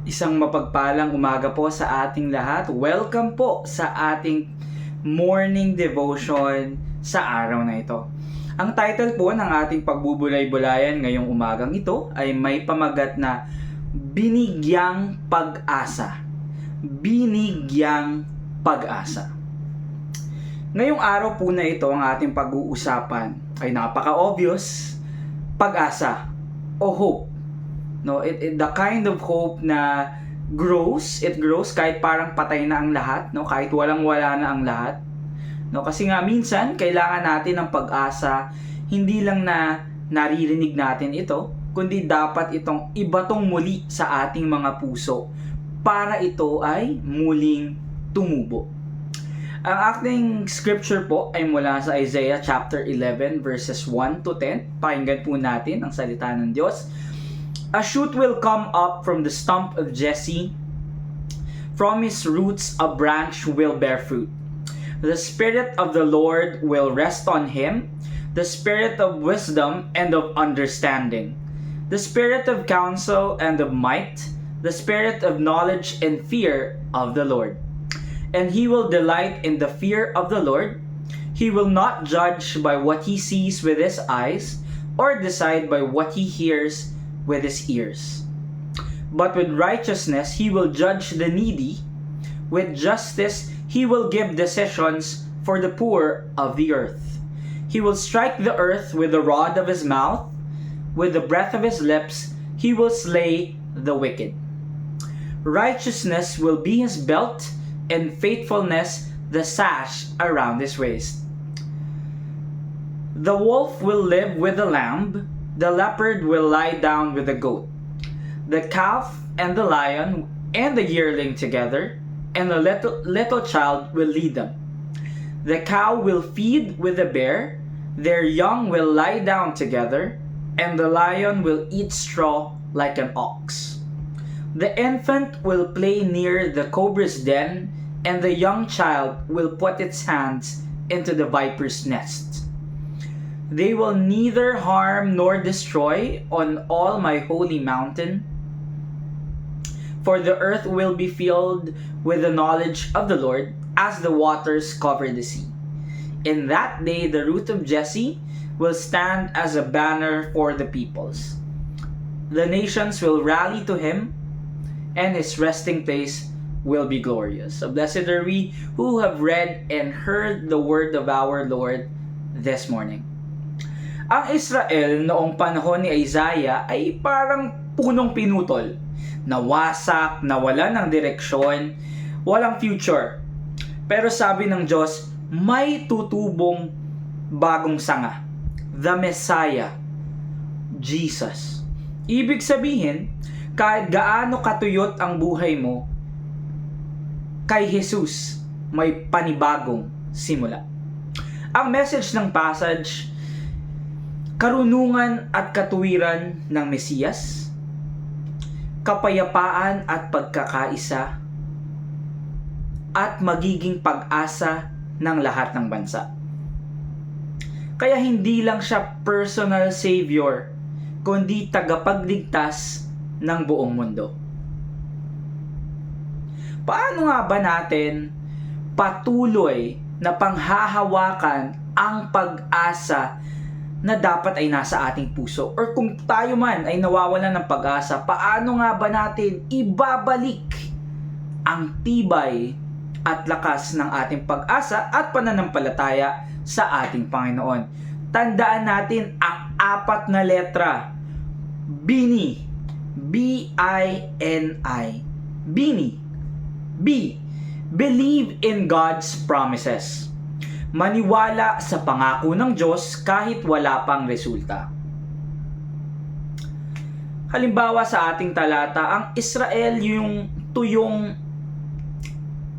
Isang mapagpalang umaga po sa ating lahat. Welcome po sa ating morning devotion sa araw na ito. Ang title po ng ating pagbubulay-bulayan ngayong umagang ito ay may pamagat na Binigyang Pag-asa. Binigyang Pag-asa. Ngayong araw po na ito ang ating pag-uusapan ay napaka-obvious, pag-asa o hope. No, the kind of hope na it grows kahit parang patay na ang lahat, no, kahit walang-wala na ang lahat. No, kasi nga minsan kailangan natin ng pag-asa, hindi lang na naririnig natin ito, kundi dapat itong ibatong muli sa ating mga puso para ito ay muling tumubo. Ang ating scripture po ay mula sa Isaiah chapter 11 verses 1 to 10. Pakinggan po natin ang salita ng Diyos. A shoot will come up from the stump of Jesse. From his roots a branch will bear fruit. The Spirit of the Lord will rest on him, the Spirit of wisdom and of understanding, the Spirit of counsel and of might, the Spirit of knowledge and fear of the Lord. And he will delight in the fear of the Lord. He will not judge by what he sees with his eyes, or decide by what he hears with his ears. But with righteousness he will judge the needy. With justice he will give decisions for the poor of the earth. He will strike the earth with the rod of his mouth. With the breath of his lips he will slay the wicked. Righteousness will be his belt, and faithfulness the sash around his waist. The wolf will live with the lamb. The leopard will lie down with the goat. The calf and the lion and the yearling together, and the little child will lead them. The cow will feed with the bear. Their young will lie down together, and the lion will eat straw like an ox. The infant will play near the cobra's den, and the young child will put its hands into the viper's nest. They will neither harm nor destroy on all my holy mountain, for the earth will be filled with the knowledge of the Lord as the waters cover the sea. In that day the root of Jesse will stand as a banner for the peoples. The nations will rally to him, and his resting place will be glorious. So blessed are we who have read and heard the word of our Lord this morning. Ang Israel noong panahon ni Isaiah ay parang punong pinutol. Nawasak, nawalan ng direksyon, walang future. Pero sabi ng Diyos, may tutubong bagong sanga. The Messiah, Jesus. Ibig sabihin, kahit gaano katuyot ang buhay mo, kay Jesus may panibagong simula. Ang message ng passage, karunungan at katuwiran ng Mesiyas, kapayapaan at pagkakaisa, at magiging pag-asa ng lahat ng bansa. Kaya hindi lang siya personal savior, kundi tagapagligtas ng buong mundo. Paano nga ba natin patuloy na panghahawakan ang pag-asa na dapat ay nasa ating puso? Or kung tayo man ay nawawalan ng pag-asa, paano nga ba natin ibabalik ang tibay at lakas ng ating pag-asa at pananampalataya sa ating Panginoon? Tandaan natin ang 4 na letra. BINI. B-I-N-I. BINI. B. Believe in God's promises. Maniwala sa pangako ng Diyos kahit wala pang resulta. Halimbawa sa ating talata, ang Israel yung tuyong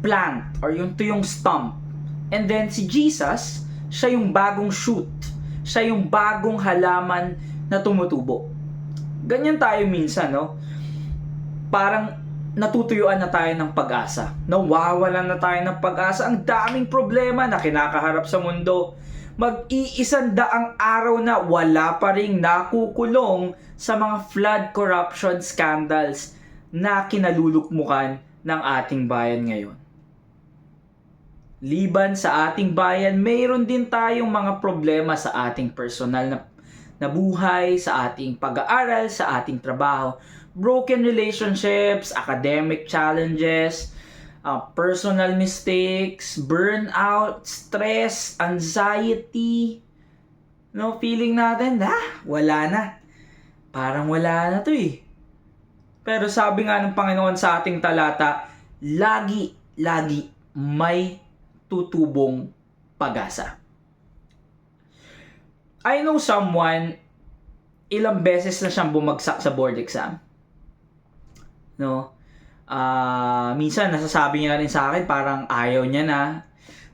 plant or yung tuyong stump. And then si Jesus, siya yung bagong shoot. Siya yung bagong halaman na tumutubo. Ganyan tayo minsan, no? Parang natutuyuan na tayo ng pag-asa. Nawawalan na tayo ng pag-asa. Ang daming problema na kinakaharap sa mundo. Mag-iisandaang araw na wala pa ring nakukulong sa mga flood corruption scandals na kinalulukmukan ng ating bayan ngayon. Liban sa ating bayan, mayroon din tayong mga problema sa ating personal na buhay, sa ating pag-aaral, sa ating trabaho. Broken relationships, academic challenges, personal mistakes, burnout, stress, anxiety. No, feeling natin, wala na. Parang wala na to eh. Pero sabi nga ng Panginoon sa ating talata, lagi may tutubong pag-asa. I know someone, ilang beses na siyang bumagsak sa board exam. No? Minsan nasasabi niya rin sa akin parang ayaw niya na.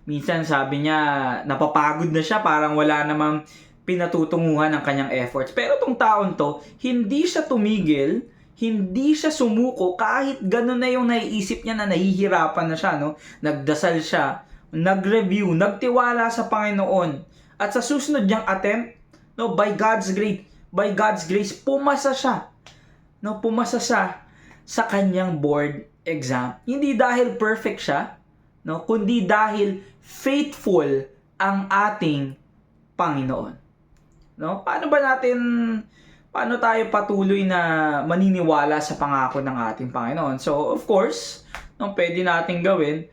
Minsan sabi niya napapagod na siya, parang wala namang pinatutunguhan ng kanyang efforts. Pero tong taon to, hindi siya tumigil, hindi siya sumuko kahit gano'n na yung naiisip niya na nahihirapan na siya, no? Nagdasal siya, nag-review, nagtiwala sa Panginoon. At sa susunod niyang attempt, no, by God's grace, pumasa siya. No, pumasa siya sa kanyang board exam. Hindi dahil perfect siya, no, kundi dahil faithful ang ating Panginoon. No? Paano tayo patuloy na maniniwala sa pangako ng ating Panginoon? So, of course, no, pwede natin gawin,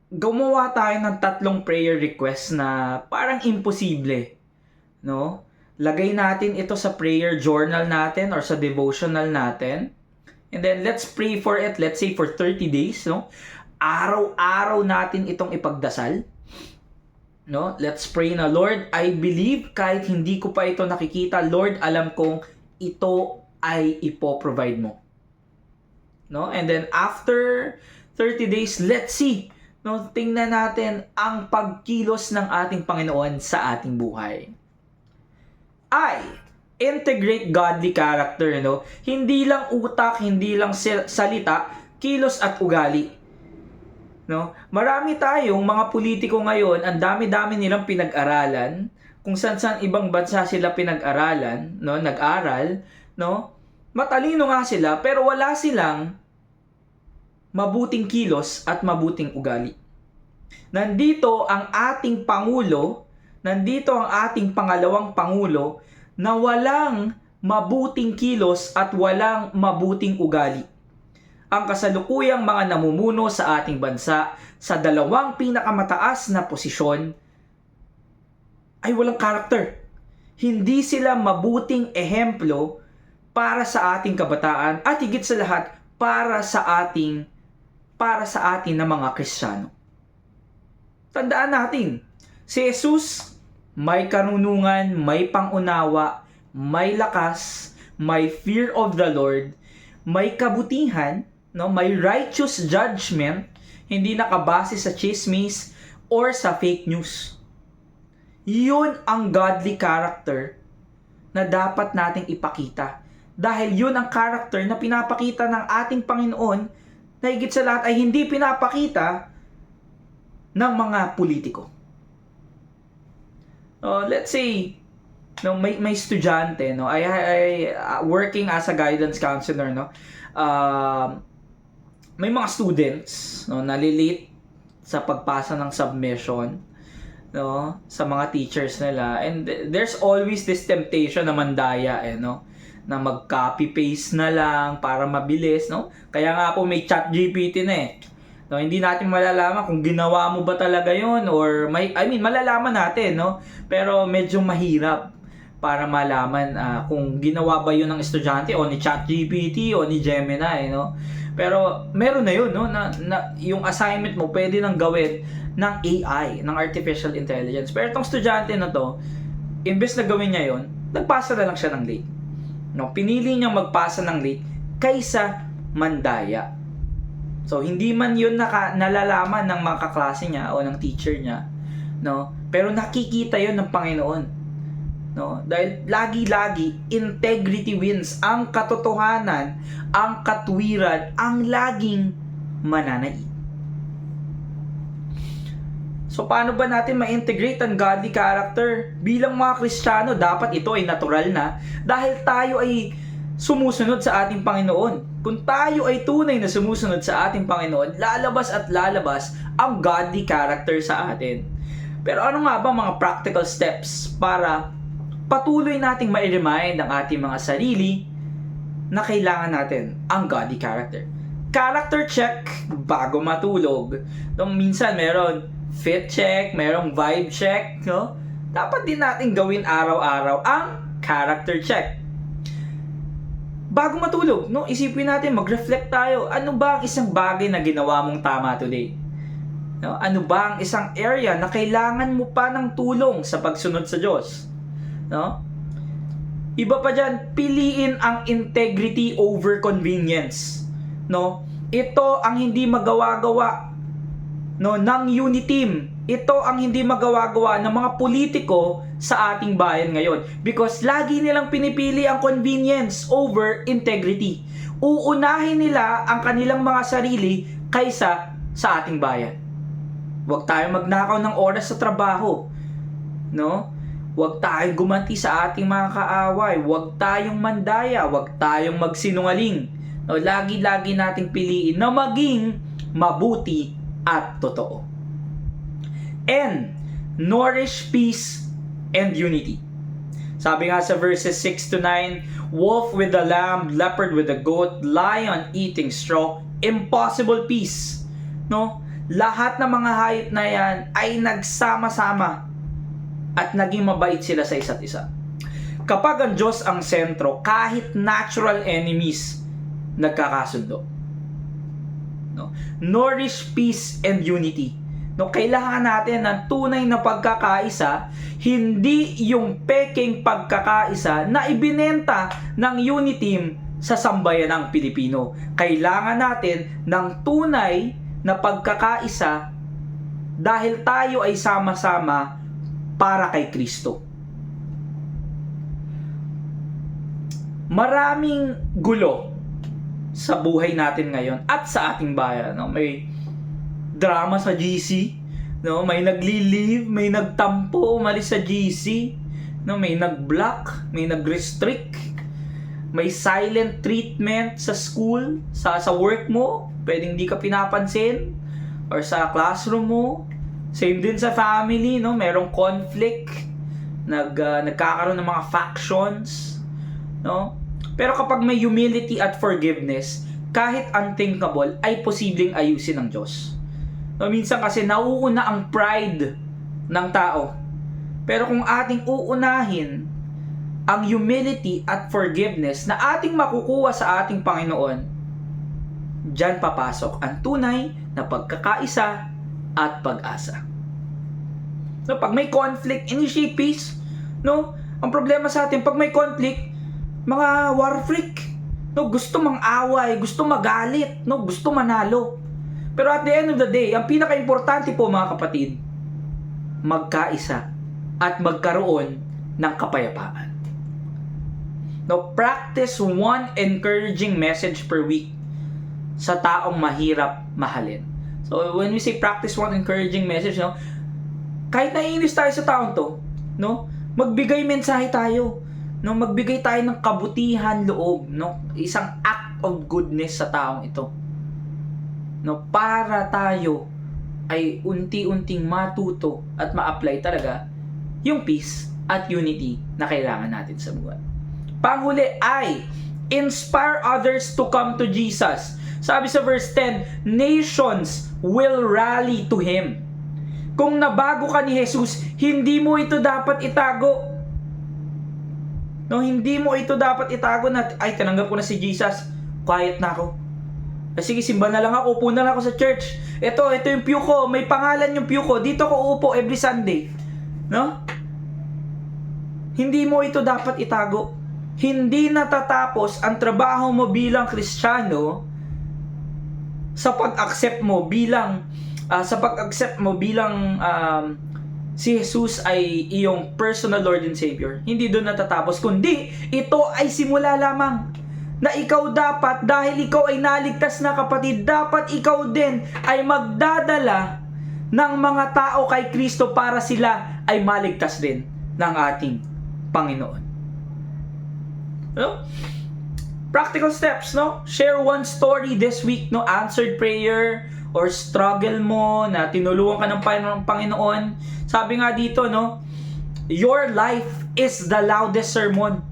gumawa tayo ng 3 prayer requests na parang imposible, no? Lagay natin ito sa prayer journal natin or sa devotional natin. And then let's pray for it, let's say for 30 days, no? Araw-araw natin itong ipagdasal. No? Let's pray na, Lord, I believe kahit hindi ko pa ito nakikita, Lord, alam kong ito ay ipoprovide mo. No? And then after 30 days, let's see. No, tingnan natin ang pagkilos ng ating Panginoon sa ating buhay. Integrate godly character, no? Hindi lang utak, hindi lang salita, kilos at ugali. No? Marami tayong mga politiko ngayon, ang dami-dami nilang pinag-aralan, kung saan ibang bansa sila pinag-aralan, no, nag-aral, no? Matalino nga sila, pero wala silang mabuting kilos at mabuting ugali. Nandito ang ating Pangulo, nandito ang ating pangalawang Pangulo na walang mabuting kilos at walang mabuting ugali. Ang kasalukuyang mga namumuno sa ating bansa sa 2 pinakamataas na posisyon ay walang karakter. Hindi sila mabuting ehemplo para sa ating kabataan at higit sa lahat para sa atin na mga Kristiyano. Tandaan natin, si Jesus may karunungan, may pangunawa, may lakas, may fear of the Lord, may kabutihan, no, may righteous judgment, hindi nakabase sa chismis or sa fake news. Yun ang godly character na dapat nating ipakita. Dahil yun ang character na pinapakita ng ating Panginoon na higit sa lahat ay hindi pinapakita ng mga politiko. Let's say, no, may estudyante, no, I working as a guidance counselor, no, may mga students, no, nalilate sa pagpasa ng submission, no, sa mga teachers nila, and there's always this temptation na mandaya, no, na mag-copy paste na lang para mabilis, no? Kaya nga po may ChatGPT na eh. No, hindi natin malalaman kung ginawa mo ba talaga 'yon or malalaman natin, no? Pero medyo mahirap para malaman kung ginawa ba 'yon ng estudyante o ni ChatGPT o ni Gemini, no? Pero meron na 'yon, no? Na yung assignment mo pwede nang gawin ng AI, ng artificial intelligence. Pero itong estudyante na to, imbes na gawin niya 'yon, nagpasa na lang siya ng late. No, pinili niyang magpasa ng late kaysa mandaya. So hindi man 'yun nalalaman ng mga kaklase niya o ng teacher niya, no? Pero nakikita 'yun ng Panginoon. No? Dahil lagi-lagi integrity wins, ang katotohanan, ang katwiran, ang laging mananaig. So paano ba natin ma-integrate ang godly character? Bilang mga Kristiyano, dapat ito ay natural na dahil tayo ay sumusunod sa ating Panginoon. Kung tayo ay tunay na sumusunod sa ating Panginoon, lalabas at lalabas ang godly character sa atin. Pero ano nga ba mga practical steps para patuloy nating ma-remind ang ating mga sarili na kailangan natin ang godly character? Character check bago matulog. Minsan meron fit check, merong vibe check, no? Dapat din natin gawin araw-araw ang character check. Bago matulog, no, isipin natin, mag-reflect tayo. Ano ba ang isang bagay na ginawa mong tama today? No, ano ba ang isang area na kailangan mo pa ng tulong sa pagsunod sa Diyos? No? Iba pa dyan, piliin ang integrity over convenience. No? Ito ang hindi magawa-gawa, no, ng unity team. Ito ang hindi magawa-gawa ng mga politiko sa ating bayan ngayon. Because lagi nilang pinipili ang convenience over integrity. Uunahin nila ang kanilang mga sarili kaysa sa ating bayan. Huwag tayong magnakaw ng oras sa trabaho. No? Huwag tayong gumanti sa ating mga kaaway. Huwag tayong mandaya. Huwag tayong magsinungaling. No? Lagi-lagi nating piliin na maging mabuti at totoo. And nourish peace and unity. Sabi nga sa verses 6 to 9, wolf with the lamb, leopard with the goat, lion eating straw, impossible peace. No? Lahat ng mga hayop na yan ay nagsama-sama at naging mabait sila sa isa't isa. Kapag ang Diyos ang sentro, kahit natural enemies nagkakasundo. No? Nourish peace and unity. No, kailangan natin ng tunay na pagkakaisa, hindi yung peking pagkakaisa na ibinenta ng unity team sa sambayanang Pilipino. Kailangan natin ng tunay na pagkakaisa dahil tayo ay sama-sama para kay Kristo. Maraming gulo sa buhay natin ngayon at sa ating bayan. No? May drama sa GC, no? May nagli-leave, may nagtampo, umalis sa GC, no? May nag-block, may nag-restrict, may silent treatment sa school, sa work mo, pwedeng di ka pinapansin, or sa classroom mo. Same din sa family, no? Merong conflict, nagkakaroon ng mga factions, no? Pero kapag may humility at forgiveness, kahit unthinkable ay posibleng ayusin ng Diyos. No, minsan kasi nauuna ang pride ng tao. Pero kung ating uunahin ang humility at forgiveness na ating makukuha sa ating Panginoon, diyan papasok ang tunay na pagkakaisa at pag-asa. So, pag may conflict, initiate peace. No? Ang problema sa atin, pag may conflict, mga war freak. No? Gusto mang-away, gusto magalit, no? Gusto manalo. Pero at the end of the day, ang pinaka-importante po mga kapatid, magkaisa at magkaroon ng kapayapaan. Now, practice one encouraging message per week sa taong mahirap mahalin. So, when we say practice one encouraging message, no, kahit naiinis tayo sa taong to, no, magbigay mensahe tayo, no, magbigay tayo ng kabutihan loob, no, isang act of goodness sa taong ito. No, para tayo ay unti-unting matuto at ma-apply talaga yung peace at unity na kailangan natin sa buhay. Panghuli ay inspire others to come to Jesus. Sabi sa verse 10, nations will rally to Him. Kung nabago ka ni Jesus, hindi mo ito dapat itago. No, hindi mo ito dapat itago na, ay, tinanggap ko na si Jesus, quiet na ako. Sige, simba na lang ako, upo na lang ako sa church. Ito yung pew ko, may pangalan yung pew ko, dito ko upo every Sunday. No? Hindi mo ito dapat itago. Hindi natatapos ang trabaho mo bilang Kristiyano sa pag-accept mo bilang si Jesus ay iyong personal Lord and Savior. Hindi doon natatapos, kundi ito ay simula lamang. Na ikaw dapat, dahil ikaw ay naligtas na kapatid, dapat ikaw din ay magdadala ng mga tao kay Kristo para sila ay maligtas din ng ating Panginoon. No? Practical steps, no? Share one story this week, no? Answered prayer or struggle mo na tinulungan ka ng Panginoon. Sabi nga dito, no? Your life is the loudest sermon.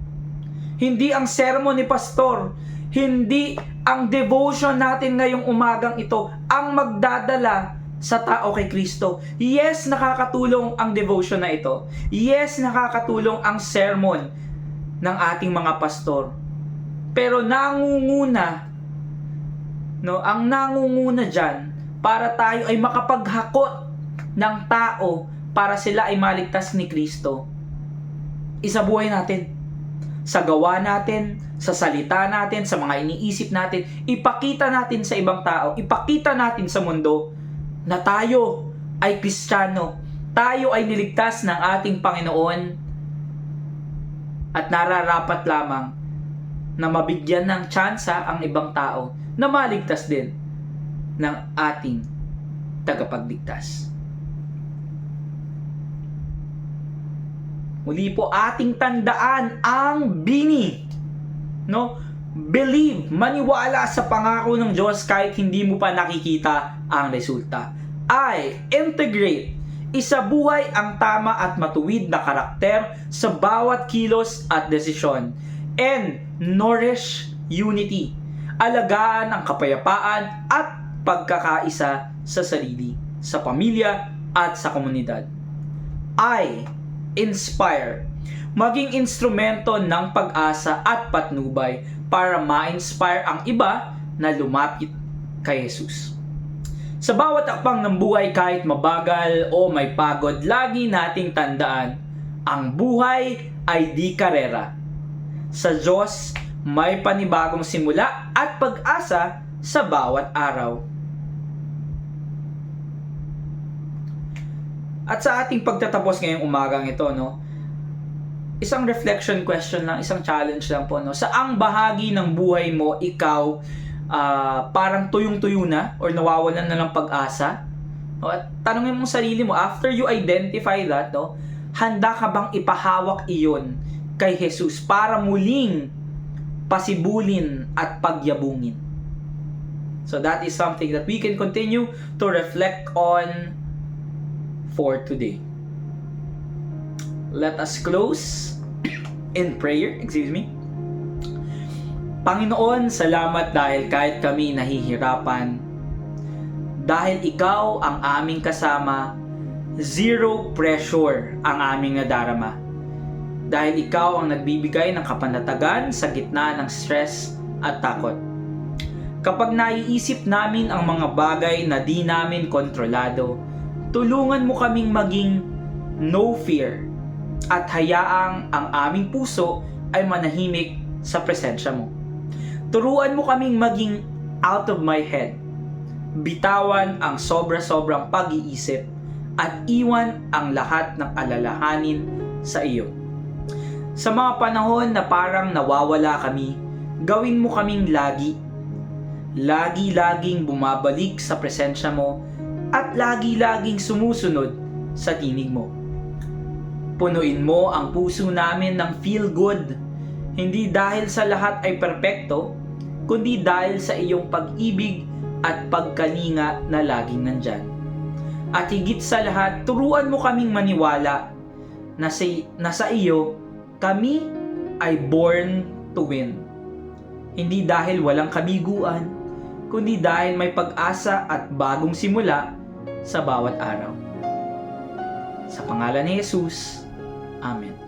Hindi ang sermon ni pastor, hindi ang devotion natin ngayong umagang ito ang magdadala sa tao kay Kristo. Yes, nakakatulong ang devotion na ito. Yes, nakakatulong ang sermon ng ating mga pastor. Pero nangunguna, no, ang nangunguna dyan para tayo ay makapaghakot ng tao para sila ay maligtas ni Kristo. Isa buhay natin. Sa gawa natin, sa salita natin, sa mga iniisip natin, ipakita natin sa ibang tao, ipakita natin sa mundo na tayo ay Kristiyano. Tayo ay niligtas ng ating Panginoon at nararapat lamang na mabigyan ng tsansa ang ibang tao na maligtas din ng ating tagapagligtas. Muli po ating tandaan ang bini, no? Believe, maniwala sa pangako ng Diyos kahit hindi mo pa nakikita ang resulta. Integrate, isabuhay ang tama at matuwid na karakter sa bawat kilos at desisyon. And nourish unity, alagaan ang kapayapaan at pagkakaisa sa sarili, sa pamilya at sa komunidad. Inspire, maging instrumento ng pag-asa at patnubay para ma-inspire ang iba na lumapit kay Jesus. Sa bawat akbang ng buhay, kahit mabagal o may pagod, lagi nating tandaan, ang buhay ay di karera. Sa Diyos, may panibagong simula at pag-asa sa bawat araw. At sa ating pagtatapos ngayong umagang ito, no, isang reflection question lang, isang challenge lang po, no. Saang bahagi ng buhay mo ikaw parang tuyong-tuyo na or nawawalan na ng pag-asa? No, at tanungin mo sarili mo, after you identify that, no, handa ka bang ipahawak iyon kay Jesus para muling pasibulin at pagyabungin? So that is something that we can continue to reflect on for today. Let us close in prayer. Panginoon, salamat dahil kahit kami nahihirapan, dahil ikaw ang aming kasama, zero pressure ang aming nadarama. Dahil ikaw ang nagbibigay ng kapanatagan sa gitna ng stress at takot. Kapag naiisip namin ang mga bagay na di namin kontrolado, tulungan mo kaming maging no fear at hayaang ang aming puso ay manahimik sa presensya mo. Turuan mo kaming maging out of my head, bitawan ang sobra-sobrang pag-iisip at iwan ang lahat ng alalahanin sa iyo. Sa mga panahon na parang nawawala kami, gawin mo kaming lagi-laging bumabalik sa presensya mo at lagi-laging sumusunod sa tinig mo. Punuin mo ang puso namin ng feel good, hindi dahil sa lahat ay perpekto, kundi dahil sa iyong pag-ibig at pagkalinga na laging nandyan. At higit sa lahat, turuan mo kaming maniwala na sa iyo kami ay born to win. Hindi dahil walang kabiguan, kundi dahil may pag-asa at bagong simula sa bawat araw. Sa pangalan ni Jesus, Amen.